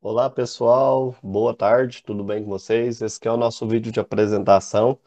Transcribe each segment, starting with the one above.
Olá pessoal, boa tarde, tudo bem com vocês? Esse aqui é o nosso vídeo de apresentação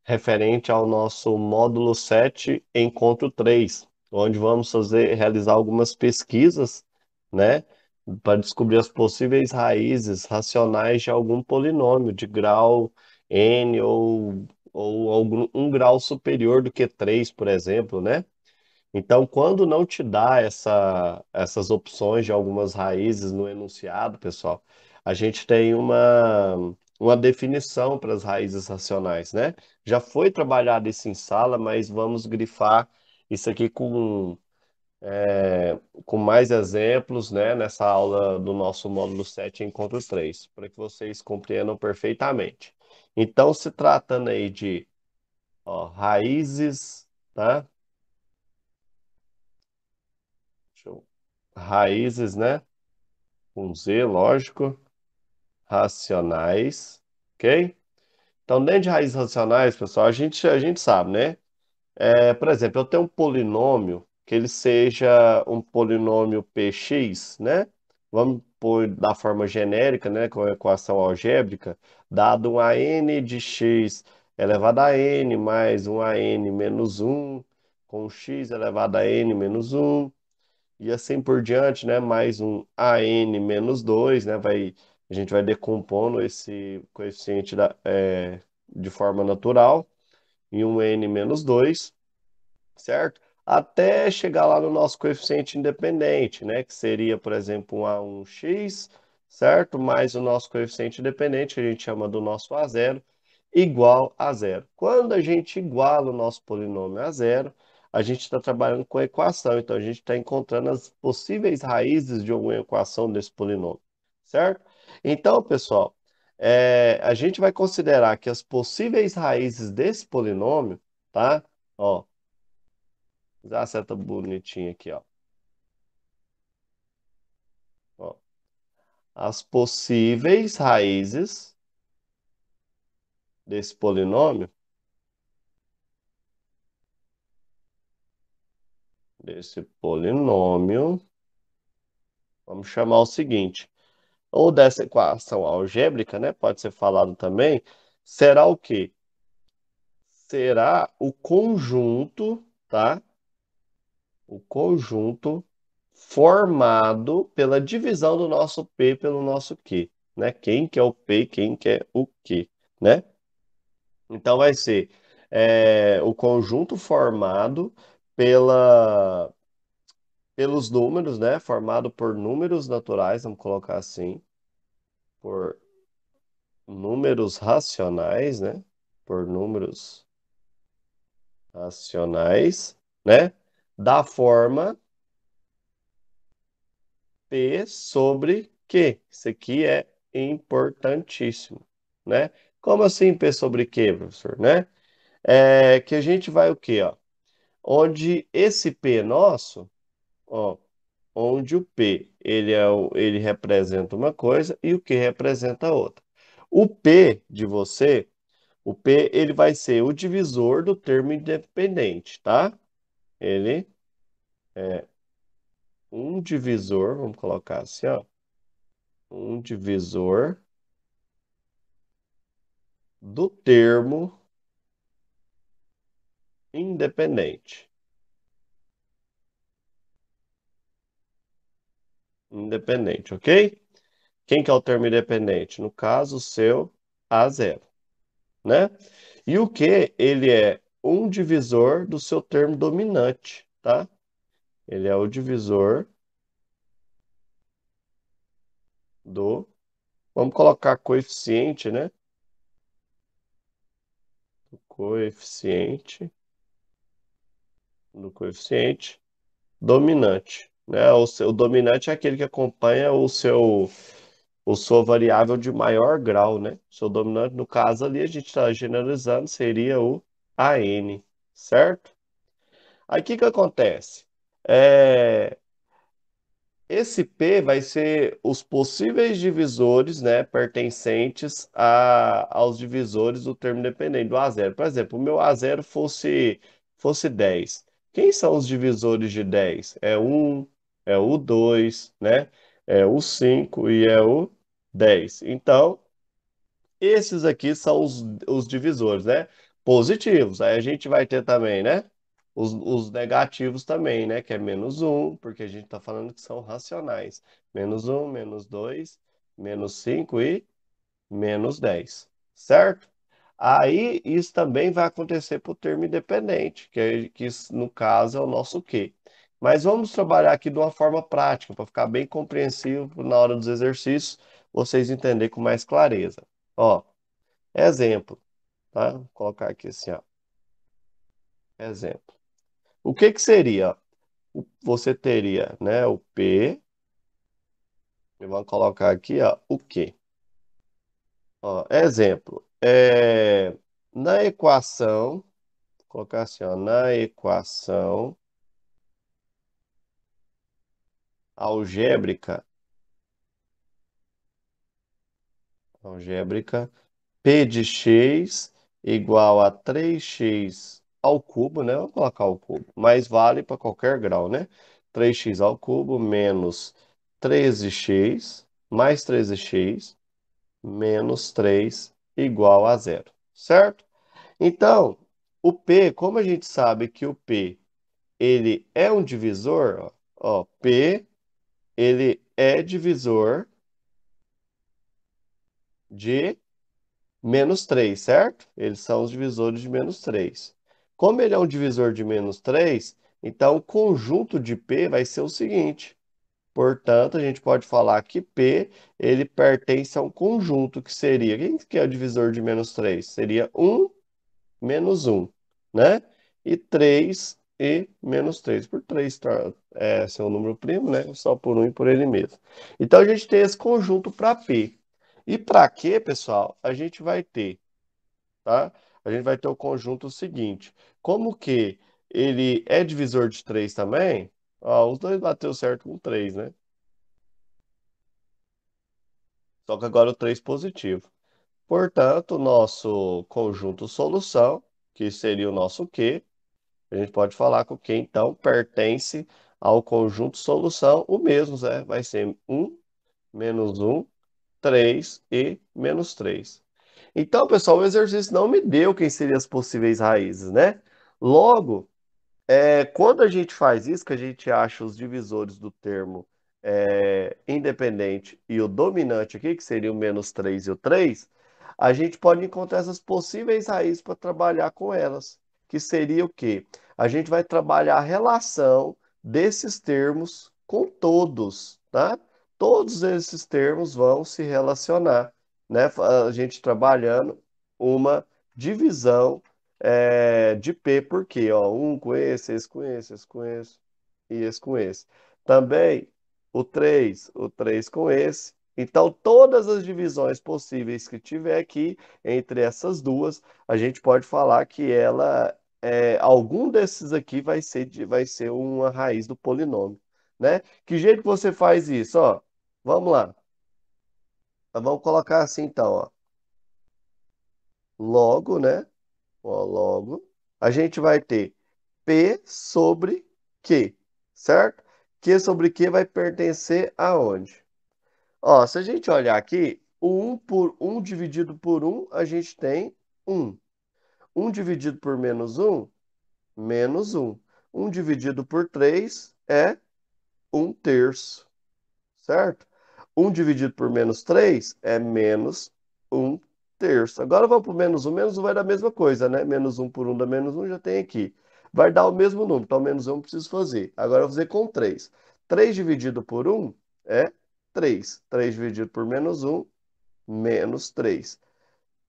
referente ao nosso módulo 7, Encontro 3, onde vamos realizar algumas pesquisas, né, para descobrir as possíveis raízes racionais de algum polinômio de grau n ou um grau superior do que 3, por exemplo, né? Então, quando não te dá essas opções de algumas raízes no enunciado, pessoal, a gente tem uma definição para as raízes racionais, né? Já foi trabalhado isso em sala, mas vamos grifar isso aqui com mais exemplos, né? Nessa aula do nosso módulo 7, Encontro 3, para que vocês compreendam perfeitamente. Então, se tratando aí de, ó, raízes, tá? Raízes, né? Com Z, lógico, racionais, ok? Então, dentro de raízes racionais, pessoal, a gente sabe, né? Por exemplo, eu tenho um polinômio que ele seja um polinômio px, né? Vamos pôr da forma genérica, né? Com a equação algébrica, dado um an de x elevado a n mais um an menos um com x elevado a n menos um e assim por diante, né? Mais um an menos 2, né? A gente vai decompondo esse coeficiente de forma natural em um n menos 2, certo? Até chegar lá no nosso coeficiente independente, né? Que seria, por exemplo, um A1x, certo? Mais o nosso coeficiente independente, que a gente chama do nosso a zero, igual a zero. Quando a gente iguala o nosso polinômio a zero, a gente está trabalhando com a equação. Então, a gente está encontrando as possíveis raízes de alguma equação desse polinômio, certo? Então, pessoal, a gente vai considerar que as possíveis raízes desse polinômio, tá? Ó, usar a seta bonitinha aqui, ó. Ó. As possíveis raízes desse polinômio, vamos chamar o seguinte, ou dessa equação algébrica, né? Pode ser falado também, será o quê? Será o conjunto, tá? O conjunto formado pela divisão do nosso P pelo nosso Q, né? Quem que é o P, quem que é o Q, né? Então vai ser o conjunto formado pela, pelos números, né? Formado por números naturais, vamos colocar assim, por números racionais, né? Por números racionais, né? Da forma P sobre Q. Isso aqui é importantíssimo, né? Como assim P sobre Q, professor, né? Que a gente vai o quê, ó? Onde esse P nosso, ó, onde o P ele representa uma coisa e o Q representa outra. O P de você, o P ele vai ser o divisor do termo independente, tá? Ele é um divisor, vamos colocar assim, ó, um divisor do termo independente. Independente, ok? Quem que é o termo independente? No caso, o seu a zero, né? E o que ele é um divisor do seu termo dominante, tá? Ele é o divisor do, vamos colocar coeficiente, né? Coeficiente do coeficiente dominante, né? O dominante é aquele que acompanha o sua variável de maior grau, né? O seu dominante, no caso ali, a gente está generalizando, seria o AN, certo? Aí o que que acontece? É, Esse P vai ser os possíveis divisores, né, pertencentes aos divisores do termo dependente, do a zero. Por exemplo, o meu a zero fosse 10. Quem são os divisores de 10? É o 1, é o 2, né? É o 5 e é o 10. Então, esses aqui são os divisores, né? Positivos. Aí a gente vai ter também, né? Os negativos também, né? Que é menos um, porque a gente está falando que são racionais. Menos um, menos 2, menos 5 e menos 10, certo? Aí isso também vai acontecer para o termo independente, no caso é o nosso Q. Mas vamos trabalhar aqui de uma forma prática, para ficar bem compreensível na hora dos exercícios, vocês entenderem com mais clareza. Ó, exemplo, tá? Vou colocar aqui assim, ó. Exemplo. O que que seria? Você teria, né, o P, e vamos colocar aqui, ó, o Q. Ó, exemplo. Na equação, vou colocar assim, ó, na equação algébrica, algébrica, P de x igual a 3x ao cubo, né? Vou colocar o cubo, mas vale para qualquer grau, né? 3x ao cubo menos 13x mais 13x menos 3 igual a zero, certo? Então, o P, como a gente sabe que o P ele é um divisor, ó, P ele é divisor de menos 3, certo? Eles são os divisores de menos 3. Como ele é um divisor de menos 3, então o conjunto de P vai ser o seguinte. Portanto, a gente pode falar que P ele pertence a um conjunto que seria... Quem que é o divisor de menos 3? Seria um menos um, né? E 3 e menos 3. Por 3 é seu número primo, né? Só por um e por ele mesmo. Então, a gente tem esse conjunto para P. E para Q, pessoal, a gente vai ter, tá? A gente vai ter o conjunto seguinte. Como que ele é divisor de 3 também, ó, os dois bateu certo com 3, né? Só que agora o 3 positivo. Portanto, o nosso conjunto solução, que seria o nosso Q, a gente pode falar que o Q, então, pertence ao conjunto solução, o mesmo, né? Vai ser um menos um, 3 e menos 3. Então, pessoal, o exercício não me deu quem seriam as possíveis raízes, né? Logo, quando a gente faz isso, que a gente acha os divisores do termo independente e o dominante aqui, que seria o menos 3 e o 3, a gente pode encontrar essas possíveis raízes para trabalhar com elas, que seria o quê? A gente vai trabalhar a relação desses termos com todos, tá? Todos esses termos vão se relacionar, né? A gente trabalhando uma divisão de P, porque, ó, um com esse com esse com esse e esse com esse. Também o 3 com esse. Então, todas as divisões possíveis que tiver aqui entre essas duas, a gente pode falar que algum desses aqui vai ser uma raiz do polinômio, né? Que jeito que você faz isso, ó? Vamos lá. Vamos colocar assim então, ó. Logo, né? Ó, logo, a gente vai ter P sobre Q, certo? Q sobre Q vai pertencer aonde? Ó, se a gente olhar aqui, o um dividido por um a gente tem um. Um dividido por menos um, menos um. Um dividido por 3 é um terço, certo? Um dividido por menos 3 é menos um terço. Agora vamos para o menos um vai dar a mesma coisa, né? Menos um por um dá menos um já tem aqui. Vai dar o mesmo número, então menos um não preciso fazer. Agora eu vou fazer com 3. 3 dividido por um é 3. 3 dividido por menos um, menos 3.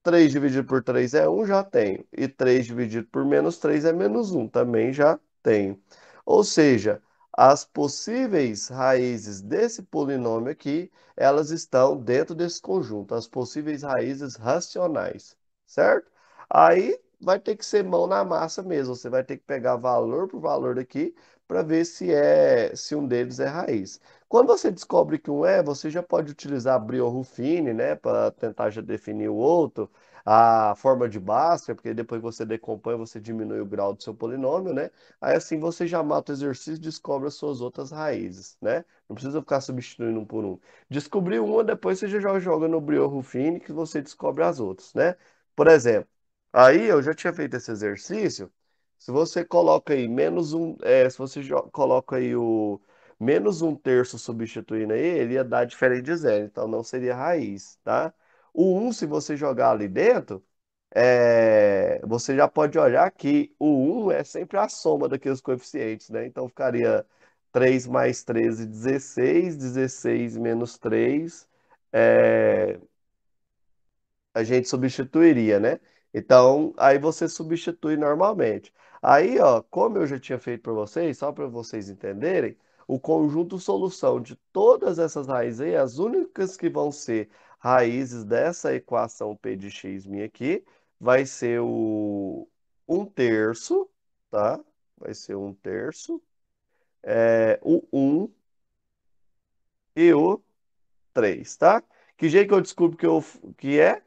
3 dividido por 3 é um, já tenho. E 3 dividido por menos 3 é menos um, também já tenho. Ou seja, as possíveis raízes desse polinômio aqui, elas estão dentro desse conjunto, as possíveis raízes racionais, certo? Aí vai ter que ser mão na massa mesmo, você vai ter que pegar valor por valor aqui para ver se um deles é raiz. Quando você descobre que um é, você já pode utilizar Brio-Ruffini, né, para tentar já definir o outro, a forma de Bhaskara, porque depois que você decompõe, você diminui o grau do seu polinômio, né? Aí assim você já mata o exercício e descobre as suas outras raízes, né? Não precisa ficar substituindo um por um. Descobriu uma, depois você já joga no Brio-Ruffini que você descobre as outras, né? Por exemplo, aí eu já tinha feito esse exercício. Se você coloca aí menos um, se você coloca aí o menos um terço substituindo aí, ele ia dar diferente de zero, então não seria raiz, tá? O um, se você jogar ali dentro, você já pode olhar que o um é sempre a soma daqueles coeficientes, né? Então ficaria 3 mais 13, 16, 16 menos 3, a gente substituiria, né? Então, aí você substitui normalmente. Aí, ó, como eu já tinha feito para vocês, só para vocês entenderem, o conjunto solução de todas essas raízes aí, as únicas que vão ser raízes dessa equação P de x minha aqui, vai ser o um terço, tá? Vai ser um terço, o um e o 3, tá? Que jeito que eu descubro que é?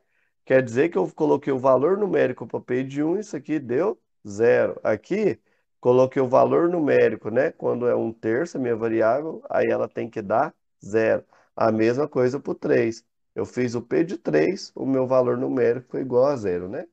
Quer dizer que eu coloquei o valor numérico para P de um, isso aqui deu zero. Aqui, coloquei o valor numérico, né? Quando é um terço, a minha variável, aí ela tem que dar zero. A mesma coisa para o 3. Eu fiz o P de 3, o meu valor numérico foi igual a zero, né?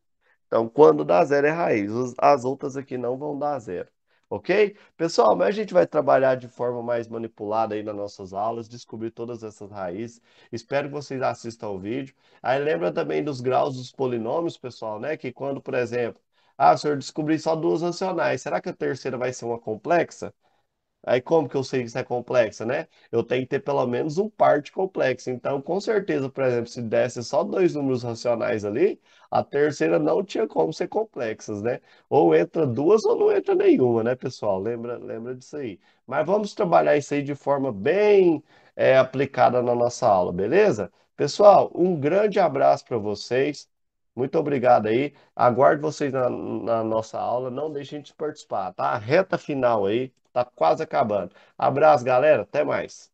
Então, quando dá zero é raiz. As outras aqui não vão dar zero. Ok? Pessoal, mas a gente vai trabalhar de forma mais manipulada aí nas nossas aulas, descobrir todas essas raízes. Espero que vocês assistam ao vídeo. Aí lembra também dos graus dos polinômios, pessoal, né? Que quando, por exemplo, o senhor descobrir só duas racionais, será que a terceira vai ser uma complexa? Aí como que eu sei que isso é complexa, né? Eu tenho que ter pelo menos um par de complexo. Então, com certeza, por exemplo, se desse só dois números racionais ali, a terceira não tinha como ser complexas, né? Ou entra duas ou não entra nenhuma, né, pessoal? Lembra disso aí. Mas vamos trabalhar isso aí de forma bem aplicada na nossa aula, beleza? Pessoal, um grande abraço para vocês. Muito obrigado aí. Aguardo vocês na nossa aula. Não deixem de participar, tá? A reta final aí tá quase acabando. Abraço, galera. Até mais.